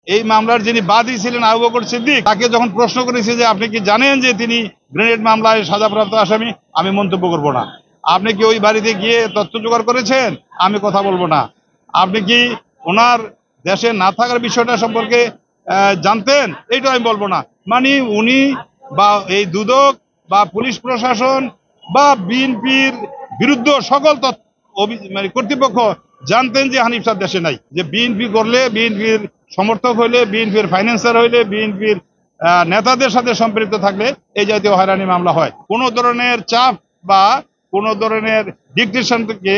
এই মামলার যিনি বাদী ছিলেন আবু বকর সিদ্দিক, তাকে যখন প্রশ্ন করেছে যে আপনি কি জানেন যে তিনি গ্রেনেড মামলায় সাজাপ্রাপ্ত আসামি, আমি মন্তব্য করব না। আপনি কি ওই বাড়িতে গিয়ে তথ্য জোগাড় করেছেন, আমি কথা বলবো না। আপনি কি ওনার দেশে না থাকার বিষয়টা সম্পর্কে জানতেন, এইটা আমি বলবো না। মানে উনি বা এই দুদক বা পুলিশ প্রশাসন বা বিএনপির বিরুদ্ধে সকল মানে কর্তৃপক্ষ জানতেন যে হানিফ স্যার দেশে নাই, যে বিএনপি করলে, বিএনপির সমর্থক হইলে, বিএনপির ফাইন্যান্সার হইলে, বিএনপির নেতাদের সাথে সম্পৃক্ত থাকলে এই জাতীয় হয়রানি মামলা হয়। কোন ধরনের চাপ বা কোন ধরনের ডিকটেশন থেকে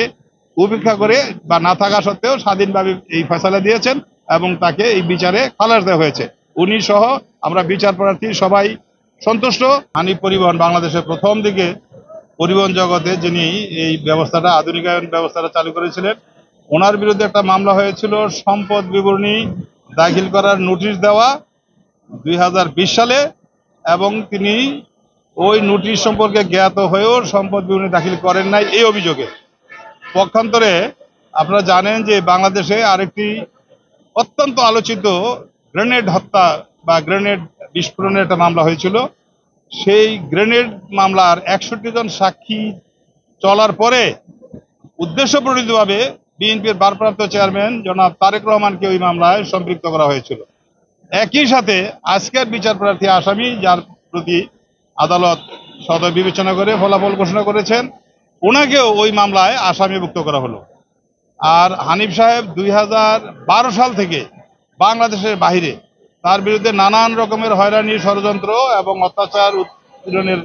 উপেক্ষা করে বা না থাকা সত্ত্বেও স্বাধীনভাবে এই ফয়সালা দিয়েছেন এবং তাকে এই বিচারে খালাস দেওয়া হয়েছে। উনি সহ আমরা বিচার প্রার্থী সবাই সন্তুষ্ট। হানিফ পরিবহন বাংলাদেশের প্রথম দিকে পরিবহন জগতে যিনি এই ব্যবস্থাটা, আধুনিকায়ন ব্যবস্থাটা চালু করেছিলেন, ওনার বিরুদ্ধে একটা মামলা হয়েছিল সম্পদ বিবরণী দাখিল করার নোটিশ দেওয়া 2020 সালে, এবং তিনি ওই নোটিশ সম্পর্কে জ্ঞাত হয়েও সম্পদ বিবরণী দাখিল করেন নাই এই অভিযোগে। পক্ষান্তরে আপনারা জানেন যে বাংলাদেশে আরেকটি অত্যন্ত আলোচিত গ্রেনেড হত্যা বা গ্রেনেড বিস্ফোরণের একটা মামলা হয়েছিল। সেই গ্রেনেড মামলার 61 জন সাক্ষী চলার পরে উদ্দেশ্যপ্রণোদিতভাবে বিএনপির ভারপ্রাপ্ত চেয়ারম্যান জনাব তারেক রহমানকে ওই মামলায় সম্পৃক্ত করা হয়েছিল। একই সাথে আজকের বিচার প্রার্থী আসামি, যার প্রতি আদালত সদয় বিবেচনা করে ফলাফল ঘোষণা করেছেন, ওনাকেও ওই মামলায় আসামিভুক্ত করা হলো। আর হানিফ সাহেব 2012 সাল থেকে বাংলাদেশের বাহিরে তার বিরুদ্ধে নানান রকমের হয়রানি, ষড়যন্ত্র এবং অত্যাচার উৎপীড়নের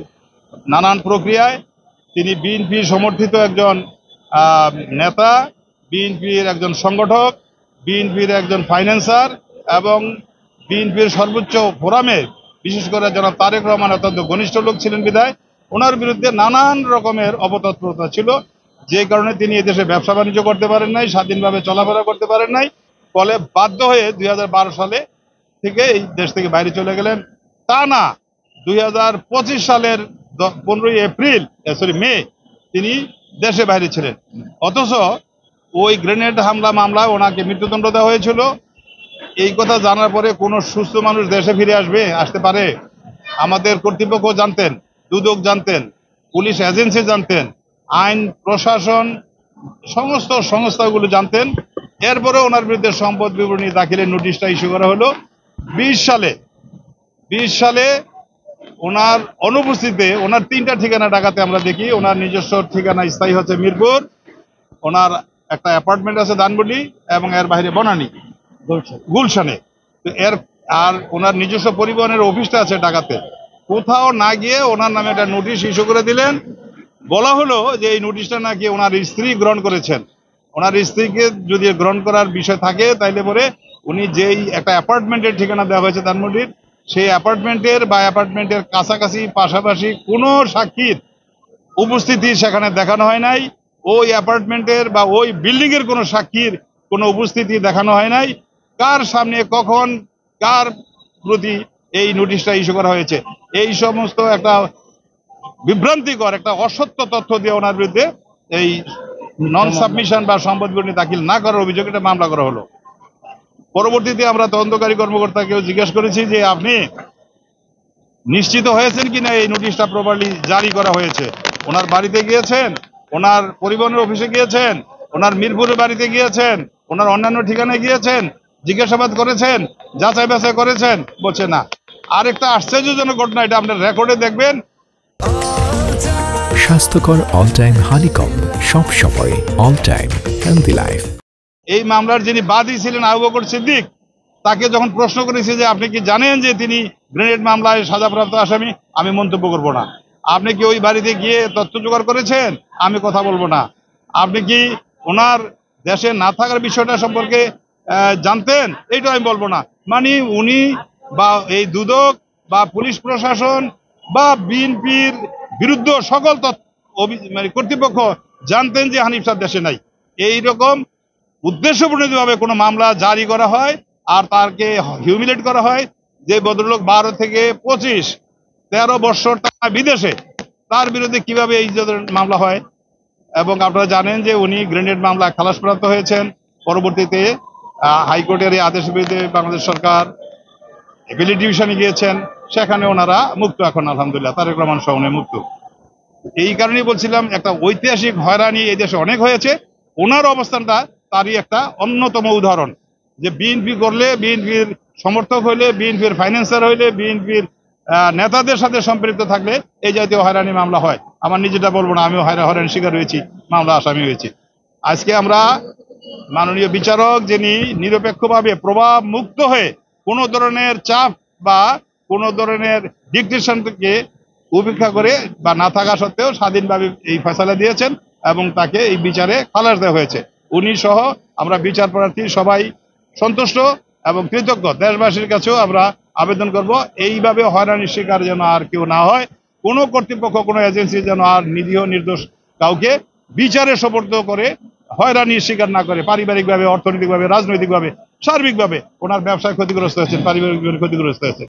নানান প্রক্রিয়ায় তিনি বিএনপি সমর্থিত একজন নেতা, বিএনপির একজন সংগঠক, বিএনপির একজন ফাইন্যান্সার এবং বিএনপির সর্বোচ্চ ফোরামে বিশেষ করে জনাব তারেক রহমান অত্যন্ত ঘনিষ্ঠ লোক ছিলেন বিধায় ওনার বিরুদ্ধে নানান রকমের অপতৎপরতা ছিল, যে কারণে তিনি এদেশে ব্যবসা বাণিজ্য করতে পারেন নাই, স্বাধীনভাবে চলাফেরা করতে পারেন নাই। ফলে বাধ্য হয়ে 2012 সালে থেকে এই দেশ থেকে বাইরে চলে গেলেন। তা না, 2025 সালের 15 মে তিনি দেশে বাইরে ছিলেন। অথচ ওই গ্রেনেড হামলা মামলায় ওনাকে মৃত্যুদণ্ড দেওয়া হয়েছিল। এই কথা জানার পরে কোনো সুস্থ মানুষ দেশে ফিরে আসতে পারে? আমাদের কর্তৃপক্ষ জানতেন, দুদক জানতেন, পুলিশ এজেন্সি জানতেন, আইন প্রশাসন সমস্ত সংস্থাগুলো জানতেন। এরপরে ওনার বিরুদ্ধে সম্পদ বিবরণী দাখিলের নোটিশটা ইস্যু করা হলো 20 সালে। ওনার অনুপস্থিতিতে ওনার 3টা ঠিকানা ঢাকাতে আমরা দেখি। ওনার নিজস্ব ঠিকানা স্থায়ী হচ্ছে মিরপুর, ওনার একটা অ্যাপার্টমেন্ট আছে ধানমন্ডি, এবং এর বাইরে বনানী গুলশানে। তো আর ওনার নিজস্ব পরিবহনের অফিসটা আছে ঢাকাতে। কোথাও না গিয়ে ওনার নামে একটা নোটিশ ইস্যু করে দিলেন। বলা হলো যে এই নোটিশটা নাকি ওনার স্ত্রী গ্রহণ করেছেন। ওনার স্ত্রীকে যদি গ্রহণ করার বিষয় থাকে তাইলে পরে উনি যেই একটা অ্যাপার্টমেন্টের ঠিকানা দেওয়া হয়েছে ধানমন্ডির, সেই অ্যাপার্টমেন্টের কাছাকাছি পাশাপাশি কোনো সাক্ষীর উপস্থিতি সেখানে দেখানো হয় নাই। ওই অ্যাপার্টমেন্টের বা ওই বিল্ডিং এর কোনো সাক্ষীর কোনো উপস্থিতি দেখানো হয় নাই। কার সামনে কখন কার প্রতি এই নোটিশটা ইস্যু করা হয়েছে, এই সমস্ত একটা বিভ্রান্তিকর একটা অসত্য তথ্য দিয়ে ওনার বিরুদ্ধে এই নন সাবমিশন বা সম্পদ বিবরণী দাখিল না করার অভিযোগে একটা মামলা করা হলো। পরবর্তীতে আমরা তদন্তকারী কর্মকর্তাকেও জিজ্ঞেস করেছি যে আপনি নিশ্চিত হয়েছেন কিনা এই নোটিশটা প্রপারলি জারি করা হয়েছে। ওনার বাড়িতে গিয়েছেন, ওনার পরিবহনের অফিসে গিয়েছেন, ওনার মিরপুরের বাড়িতে গিয়েছেন, ওনার অন্যান্য ঠিকানায় গিয়েছেন, জিজ্ঞাসাবাদ করেছেন, যাচাই বাছাই করেছেন? বলছে না। আরেকটা আশ্চর্যজনক ঘটনা, এটা আপনার রেকর্ডে দেখবেন। স্বাস্থ্যকর অল টাইম হানিকম, সব সময় অল টাইম হেলদি লাইফ। এই মামলার যিনি বাদী ছিলেন আবু বকর সিদ্দিক, তাকে যখন প্রশ্ন করেছে যে আপনি কি জানেন যে তিনি গ্রেনেড মামলায় সাজাপ্রাপ্ত আসামি, আমি মন্তব্য করব না। আপনি কি ওই বাড়িতে গিয়ে তথ্য জোগাড় করেছেন, আমি কথা বলবো না। আপনি কি ওনার দেশে না থাকার বিষয়টা সম্পর্কে জানতেন, এইটা আমি বলবো না। মানে উনি বা এই দুদক বা পুলিশ প্রশাসন বা বিএনপির বিরুদ্ধে সকল মানে কর্তৃপক্ষ জানতেন যে হানিফ স্যার দেশে নাই। এইরকম উদ্দেশ্যপ্রণোদিতভাবে কোনো মামলা জারি করা হয় আর তাকে হিউমিলেট করা হয়। যে ভদ্রলোক 12 থেকে 25 13 বছর টাকা বিদেশে, তার বিরুদ্ধে কিভাবে এই মামলা হয়? এবং আপনারা জানেন যে উনি গ্রেনেড মামলা খালাসপ্রাপ্ত হয়েছেন। পরবর্তীতে হাইকোর্টের এই আদেশের বিরুদ্ধে বাংলাদেশ সরকার এপিলেট ডিভিশনে গিয়েছেন, সেখানে ওনারা মুক্ত এখন আলহামদুলিল্লাহ, তারেক রহমান সহ মুক্ত। এই কারণেই বলছিলাম একটা ঐতিহাসিক হয়রানি এই দেশে অনেক হয়েছে, ওনার অবস্থানটা তারই একটা অন্যতম উদাহরণ। যে বিএনপি করলে, বিএনপির সমর্থক হইলে, বিএনপির ফাইন্যান্সার হইলে, বিএনপির নেতাদের সাথে সম্পৃক্ত থাকলে এই জাতীয় হয়রানি মামলা হয়। আমার নিজেটা বলবো না, আমিও হয়রানি শিকার হয়েছি, মামলা আসামি হয়েছি। আজকে আমরা মাননীয় বিচারক যিনি নিরপেক্ষভাবে প্রভাব মুক্ত হয়ে কোনো ধরনের চাপ বা কোনো ধরনের ডিকটেশন থেকে উপেক্ষা করে বা না থাকা সত্ত্বেও স্বাধীনভাবে এই ফয়সালা দিয়েছেন এবং তাকে এই বিচারে খালাস দেওয়া হয়েছে। উনি সহ আমরা বিচার প্রার্থী সবাই সন্তুষ্ট এবং কৃতজ্ঞ। দেশবাসীর কাছেও আমরা আবেদন করব এইভাবে হয়রানির শিকার যেন আর কেউ না হয়, কোনো কর্তৃপক্ষ কোনো এজেন্সি যেন আর নিরীহ নির্দোষ কাউকে বিচারে সোপর্দ করে হয়রানির শিকার না করে। পারিবারিকভাবে, অর্থনৈতিকভাবে, রাজনৈতিকভাবে, সার্বিকভাবে ওনার ব্যবসায় ক্ষতিগ্রস্ত হয়েছেন, পারিবারিকভাবে ক্ষতিগ্রস্ত হয়েছে।